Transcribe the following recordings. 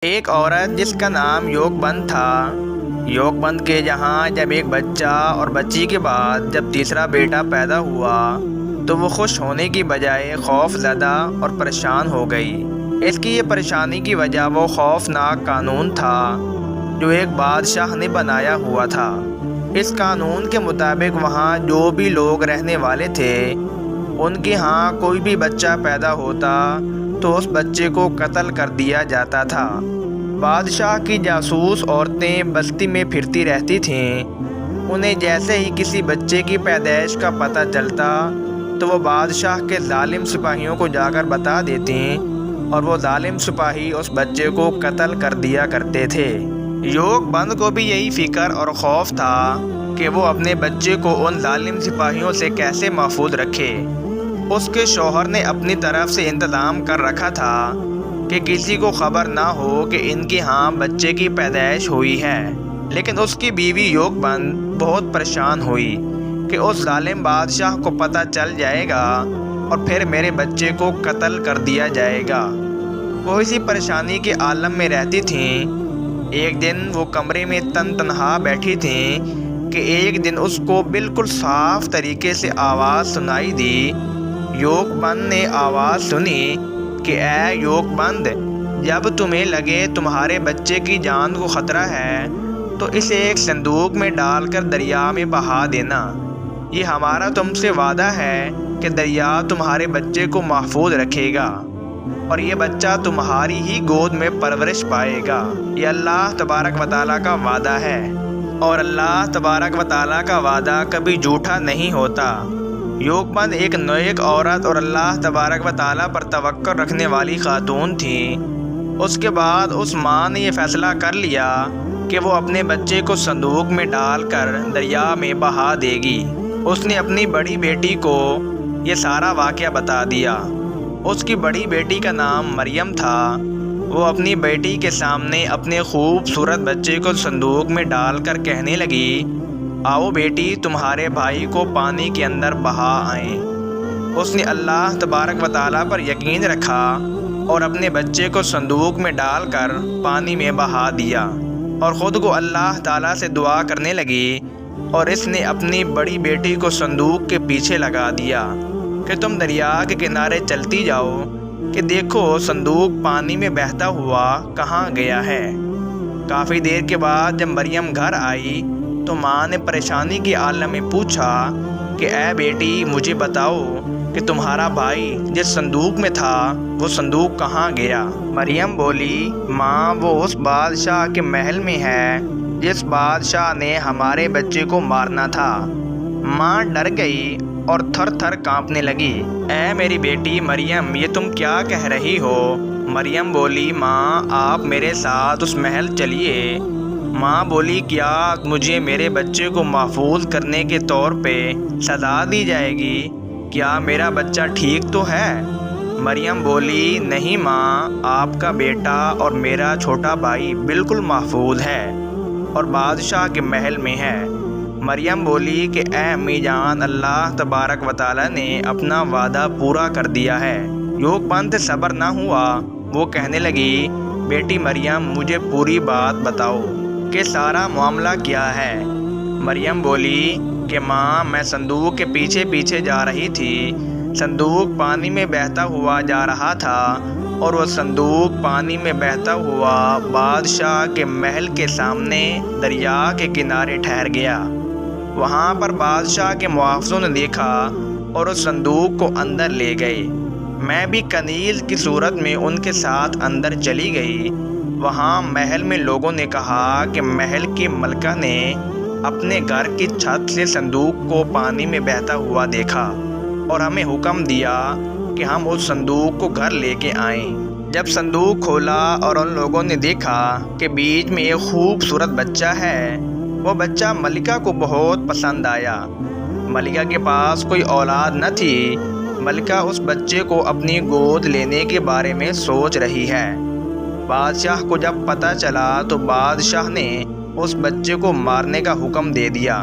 ایک عورت جس کا نام یوگ بند تھا، یوگ بند کے جہاں جب ایک بچہ اور بچی کے بعد جب تیسرا بیٹا پیدا ہوا تو وہ خوش ہونے کی بجائے خوف زدہ اور پریشان ہو گئی۔ اس کی یہ پریشانی کی وجہ وہ خوفناک قانون تھا جو ایک بادشاہ نے بنایا ہوا تھا۔ اس قانون کے مطابق وہاں جو بھی لوگ رہنے والے تھے ان کے ہاں کوئی بھی بچہ پیدا ہوتا تو اس بچے کو قتل کر دیا جاتا تھا۔ بادشاہ کی جاسوس عورتیں بستی میں پھرتی رہتی تھیں۔ انہیں جیسے ہی کسی بچے کی پیدائش کا پتہ چلتا تو وہ بادشاہ کے ظالم سپاہیوں کو جا کر بتا دیتی اور وہ ظالم سپاہی اس بچے کو قتل کر دیا کرتے تھے۔ یوگ بند کو بھی یہی فکر اور خوف تھا کہ وہ اپنے بچے کو ان ظالم سپاہیوں سے کیسے محفوظ رکھے۔ اس کے شوہر نے اپنی طرف سے انتظام کر رکھا تھا کہ کسی کو خبر نہ ہو کہ ان کے ہاں بچے کی پیدائش ہوئی ہے، لیکن اس کی بیوی یوگ بند بہت پریشان ہوئی کہ اس ظالم بادشاہ کو پتہ چل جائے گا اور پھر میرے بچے کو قتل کر دیا جائے گا۔ وہ اسی پریشانی کے عالم میں رہتی تھیں۔ ایک دن وہ کمرے میں تنہا بیٹھی تھیں کہ ایک دن اس کو بالکل صاف طریقے سے آواز سنائی دی۔ یوگ بند نے آواز سنی کہ اے یوگ بند، جب تمہیں لگے تمہارے بچے کی جان کو خطرہ ہے تو اسے ایک صندوق میں ڈال کر دریا میں بہا دینا۔ یہ ہمارا تم سے وعدہ ہے کہ دریا تمہارے بچے کو محفوظ رکھے گا اور یہ بچہ تمہاری ہی گود میں پرورش پائے گا۔ یہ اللہ تبارک و تعالیٰ کا وعدہ ہے اور اللہ تبارک و تعالیٰ کا وعدہ کبھی جھوٹا نہیں ہوتا۔ یوگ بند ایک نیک عورت اور اللہ تبارک و تعالیٰ پر توکل رکھنے والی خاتون تھی۔ اس کے بعد اس ماں نے یہ فیصلہ کر لیا کہ وہ اپنے بچے کو صندوق میں ڈال کر دریا میں بہا دے گی۔ اس نے اپنی بڑی بیٹی کو یہ سارا واقعہ بتا دیا۔ اس کی بڑی بیٹی کا نام مریم تھا۔ وہ اپنی بیٹی کے سامنے اپنے خوبصورت بچے کو صندوق میں ڈال کر کہنے لگی، آؤ بیٹی، تمہارے بھائی کو پانی کے اندر بہا آئیں۔ اس نے اللہ تبارک و تعالیٰ پر یقین رکھا اور اپنے بچے کو صندوق میں ڈال کر پانی میں بہا دیا اور خود کو اللہ تعالیٰ سے دعا کرنے لگی، اور اس نے اپنی بڑی بیٹی کو صندوق کے پیچھے لگا دیا کہ تم دریا کے کنارے چلتی جاؤ کہ دیکھو صندوق پانی میں بہتا ہوا کہاں گیا ہے۔ کافی دیر کے بعد جب مریم گھر آئی تو ماں نے پریشانی کے عالم میں پوچھا کہ اے بیٹی، مجھے بتاؤ کہ تمہارا بھائی جس صندوق میں تھا وہ صندوق کہاں گیا؟ مریم بولی، ماں، وہ اس بادشاہ کے محل میں ہے جس بادشاہ نے ہمارے بچے کو مارنا تھا۔ ماں ڈر گئی اور تھر تھر کانپنے لگی۔ اے میری بیٹی مریم، یہ تم کیا کہہ رہی ہو؟ مریم بولی، ماں، آپ میرے ساتھ اس محل چلیے۔ ماں بولی، کیا مجھے میرے بچے کو محفوظ کرنے کے طور پہ سزا دی جائے گی؟ کیا میرا بچہ ٹھیک تو ہے؟ مریم بولی، نہیں ماں، آپ کا بیٹا اور میرا چھوٹا بھائی بالکل محفوظ ہے اور بادشاہ کے محل میں ہے۔ مریم بولی کہ اے امی جان، اللہ تبارک و تعالیٰ نے اپنا وعدہ پورا کر دیا ہے۔ یوگ بند سے صبر نہ ہوا۔ وہ کہنے لگی، بیٹی مریم، مجھے پوری بات بتاؤ کہ سارا معاملہ کیا ہے۔ مریم بولی کہ ماں، میں صندوق کے پیچھے پیچھے جا رہی تھی۔ صندوق پانی میں بہتا ہوا جا رہا تھا اور وہ صندوق پانی میں بہتا ہوا بادشاہ کے محل کے سامنے دریا کے کنارے ٹھہر گیا۔ وہاں پر بادشاہ کے محافظوں نے دیکھا اور اس صندوق کو اندر لے گئے۔ میں بھی کنیز کی صورت میں ان کے ساتھ اندر چلی گئی۔ وہاں محل میں لوگوں نے کہا کہ محل کی ملکہ نے اپنے گھر کی چھت سے صندوق کو پانی میں بہتا ہوا دیکھا اور ہمیں حکم دیا کہ ہم اس صندوق کو گھر لے کے آئیں۔ جب صندوق کھولا اور ان لوگوں نے دیکھا کہ بیچ میں ایک خوبصورت بچہ ہے، وہ بچہ ملکہ کو بہت پسند آیا۔ ملکہ کے پاس کوئی اولاد نہ تھی۔ ملکہ اس بچے کو اپنی گود لینے کے بارے میں سوچ رہی ہے۔ بادشاہ کو جب پتہ چلا تو بادشاہ نے اس بچے کو مارنے کا حکم دے دیا،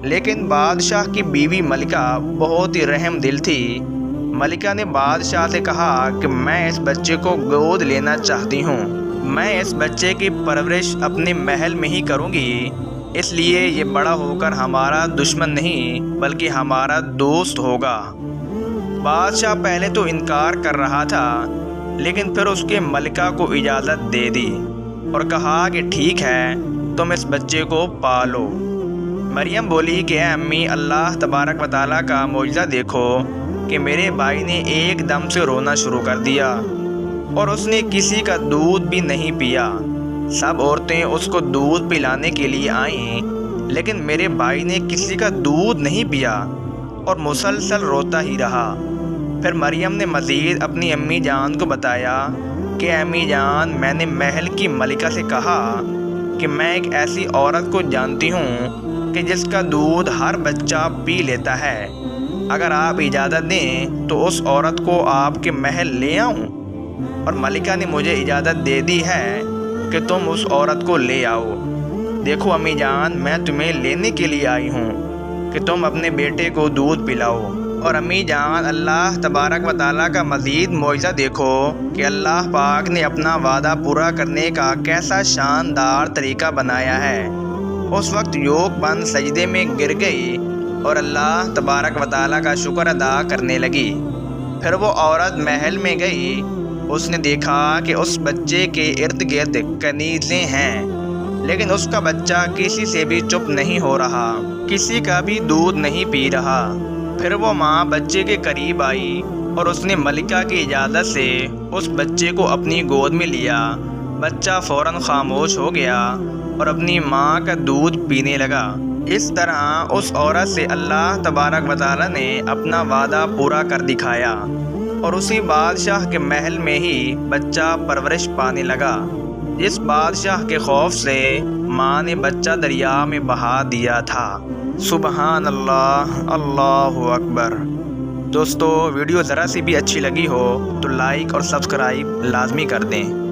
لیکن بادشاہ کی بیوی ملکہ بہت ہی رحم دل تھی۔ ملکہ نے بادشاہ سے کہا کہ میں اس بچے کو گود لینا چاہتی ہوں۔ میں اس بچے کی پرورش اپنے محل میں ہی کروں گی، اس لیے یہ بڑا ہو کر ہمارا دشمن نہیں بلکہ ہمارا دوست ہوگا۔ بادشاہ پہلے تو انکار کر رہا تھا، لیکن پھر اس کے ملکہ کو اجازت دے دی اور کہا کہ ٹھیک ہے، تم اس بچے کو پالو۔ مریم بولی کہ اے امی، اللہ تبارک و تعالیٰ کا معجزہ دیکھو کہ میرے بھائی نے ایک دم سے رونا شروع کر دیا اور اس نے کسی کا دودھ بھی نہیں پیا۔ سب عورتیں اس کو دودھ پلانے کے لیے آئیں، لیکن میرے بھائی نے کسی کا دودھ نہیں پیا اور مسلسل روتا ہی رہا۔ پھر مریم نے مزید اپنی امی جان کو بتایا کہ امی جان، میں نے محل کی ملکہ سے کہا کہ میں ایک ایسی عورت کو جانتی ہوں کہ جس کا دودھ ہر بچہ پی لیتا ہے، اگر آپ اجازت دیں تو اس عورت کو آپ کے محل لے آؤں؟ اور ملکہ نے مجھے اجازت دے دی ہے کہ تم اس عورت کو لے آؤ۔ دیکھو امی جان، میں تمہیں لینے کے لیے آئی ہوں کہ تم اپنے بیٹے کو دودھ پلاؤ۔ اور امی جان، اللہ تبارک و تعالیٰ کا مزید معجزہ دیکھو کہ اللہ پاک نے اپنا وعدہ پورا کرنے کا کیسا شاندار طریقہ بنایا ہے۔ اس وقت یوک بند سجدے میں گر گئی اور اللہ تبارک و تعالیٰ کا شکر ادا کرنے لگی۔ پھر وہ عورت محل میں گئی، اس نے دیکھا کہ اس بچے کے ارد گرد کنیزیں ہیں، لیکن اس کا بچہ کسی سے بھی چپ نہیں ہو رہا، کسی کا بھی دودھ نہیں پی رہا۔ پھر وہ ماں بچے کے قریب آئی اور اس نے ملکہ کی اجازت سے اس بچے کو اپنی گود میں لیا۔ بچہ فوراً خاموش ہو گیا اور اپنی ماں کا دودھ پینے لگا۔ اس طرح اس عورت سے اللہ تبارک و تعالیٰ نے اپنا وعدہ پورا کر دکھایا اور اسی بادشاہ کے محل میں ہی بچہ پرورش پانے لگا۔ جس بادشاہ کے خوف سے ماں نے بچہ دریا میں بہا دیا تھا۔ سبحان اللہ، اللہ اکبر۔ دوستو، ویڈیو ذرا سی بھی اچھی لگی ہو تو لائک اور سبسکرائب لازمی کر دیں۔